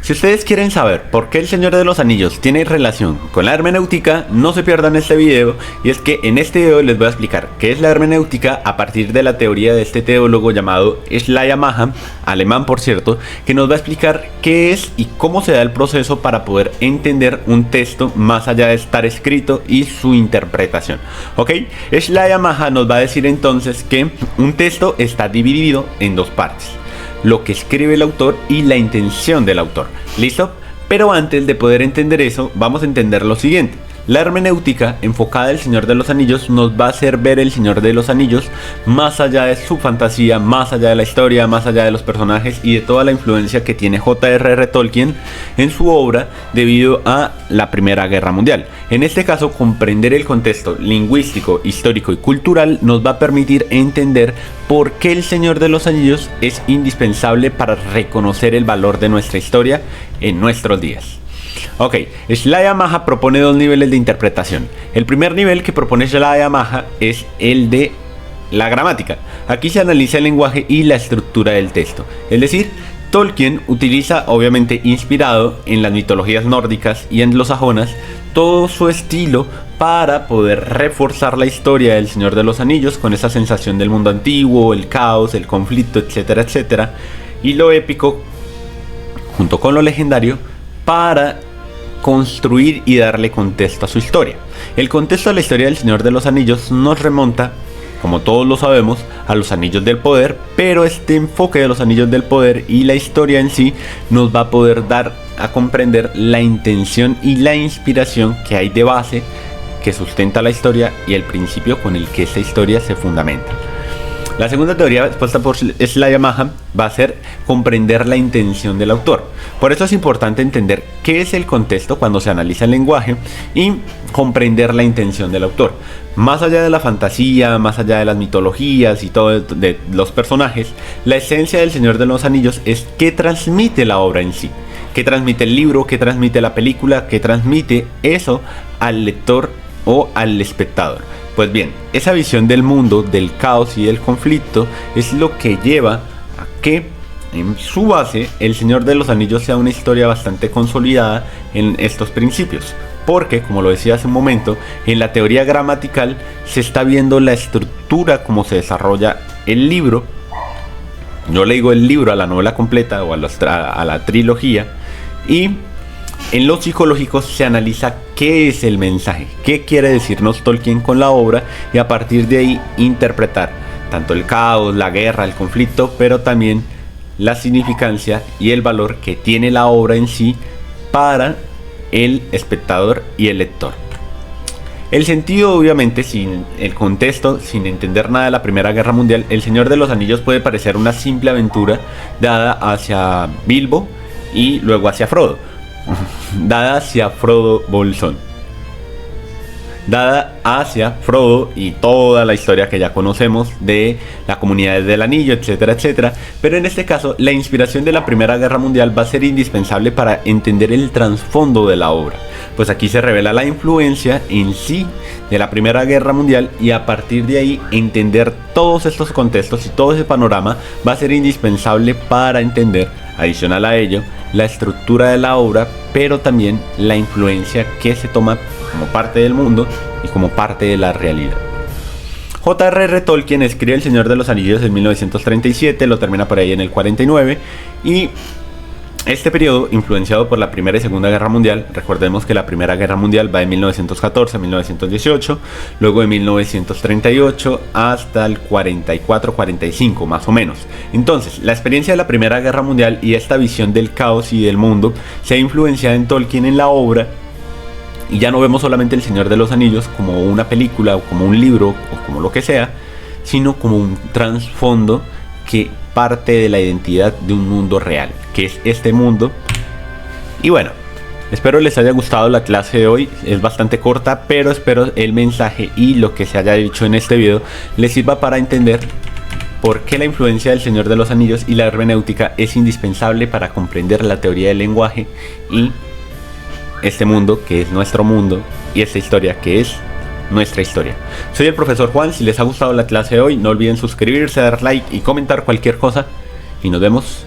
Si ustedes quieren saber por qué el Señor de los Anillos tiene relación con la hermenéutica, no se pierdan este video, y es que en este video les voy a explicar qué es la hermenéutica a partir de la teoría de este teólogo llamado Schleiermacher, alemán por cierto, que nos va a explicar qué es y cómo se da el proceso para poder entender un texto más allá de estar escrito y su interpretación. ¿Ok? Schleiermacher nos va a decir entonces que un texto está dividido en dos partes: lo que escribe el autor y la intención del autor. ¿Listo? Pero antes de poder entender eso, vamos a entender lo siguiente. La hermenéutica enfocada al Señor de los Anillos nos va a hacer ver el Señor de los Anillos más allá de su fantasía, más allá de la historia, más allá de los personajes y de toda la influencia que tiene J.R.R. Tolkien en su obra debido a la Primera Guerra Mundial. En este caso, comprender el contexto lingüístico, histórico y cultural nos va a permitir entender por qué el Señor de los Anillos es indispensable para reconocer el valor de nuestra historia en nuestros días. Ok, Schleiermacher propone dos niveles de interpretación. El primer nivel que propone Schleiermacher es el de la gramática. Aquí se analiza el lenguaje y la estructura del texto. Es decir, Tolkien utiliza, obviamente inspirado en las mitologías nórdicas y anglosajonas, todo su estilo para poder reforzar la historia del Señor de los Anillos con esa sensación del mundo antiguo, el caos, el conflicto, etcétera, etcétera, y lo épico junto con lo legendario para construir y darle contexto a su historia. El contexto de la historia del Señor de los Anillos nos remonta, como todos lo sabemos, a los Anillos del Poder, pero este enfoque de los Anillos del Poder y la historia en sí nos va a poder dar a comprender la intención y la inspiración que hay de base que sustenta la historia y el principio con el que esta historia se fundamenta. La segunda teoría expuesta por Schleiermacher va a ser comprender la intención del autor. Por eso es importante entender qué es el contexto cuando se analiza el lenguaje y comprender la intención del autor. Más allá de la fantasía, más allá de las mitologías y todo de los personajes, la esencia del Señor de los Anillos es qué transmite la obra en sí. Qué transmite el libro, qué transmite la película, qué transmite eso al lector o al espectador. Pues bien, esa visión del mundo, del caos y del conflicto es lo que lleva a que en su base el Señor de los Anillos sea una historia bastante consolidada en estos principios. Porque, como lo decía hace un momento, en la teoría gramatical se está viendo la estructura, cómo se desarrolla el libro. Yo le digo el libro a la novela completa o a la trilogía. Y en lo psicológico se analiza qué es el mensaje, qué quiere decirnos Tolkien con la obra, y a partir de ahí interpretar tanto el caos, la guerra, el conflicto, pero también la significancia y el valor que tiene la obra en sí para el espectador y el lector. El sentido, obviamente, sin el contexto, sin entender nada de la Primera Guerra Mundial, el Señor de los Anillos puede parecer una simple aventura dada hacia Bilbo y luego hacia Frodo. Dada hacia Frodo Bolsón. Dada hacia Frodo y toda la historia que ya conocemos de la comunidad del anillo, etcétera, etcétera. Pero en este caso, la inspiración de la Primera Guerra Mundial va a ser indispensable para entender el trasfondo de la obra. Pues aquí se revela la influencia en sí de la Primera Guerra Mundial, y a partir de ahí entender todos estos contextos y todo ese panorama va a ser indispensable para entender, adicional a ello, la estructura de la obra, pero también la influencia que se toma como parte del mundo y como parte de la realidad. J.R.R. Tolkien escribe El Señor de los Anillos en 1937, lo termina por ahí en el 49, y este periodo, influenciado por la Primera y Segunda Guerra Mundial, recordemos que la Primera Guerra Mundial va de 1914 a 1918, luego de 1938 hasta el 44-45 más o menos. Entonces, la experiencia de la Primera Guerra Mundial y esta visión del caos y del mundo se ha influenciado en Tolkien en la obra, y ya no vemos solamente El Señor de los Anillos como una película o como un libro o como lo que sea, sino como un trasfondo que parte de la identidad de un mundo real, que es este mundo. Y bueno, espero les haya gustado la clase de hoy. Es bastante corta, pero espero el mensaje y lo que se haya dicho en este video les sirva para entender por qué la influencia del Señor de los Anillos y la hermenéutica es indispensable para comprender la teoría del lenguaje y este mundo que es nuestro mundo, y esta historia que es nuestra historia. Soy el profesor Juan. Si les ha gustado la clase de hoy, no olviden suscribirse, dar like y comentar cualquier cosa, y nos vemos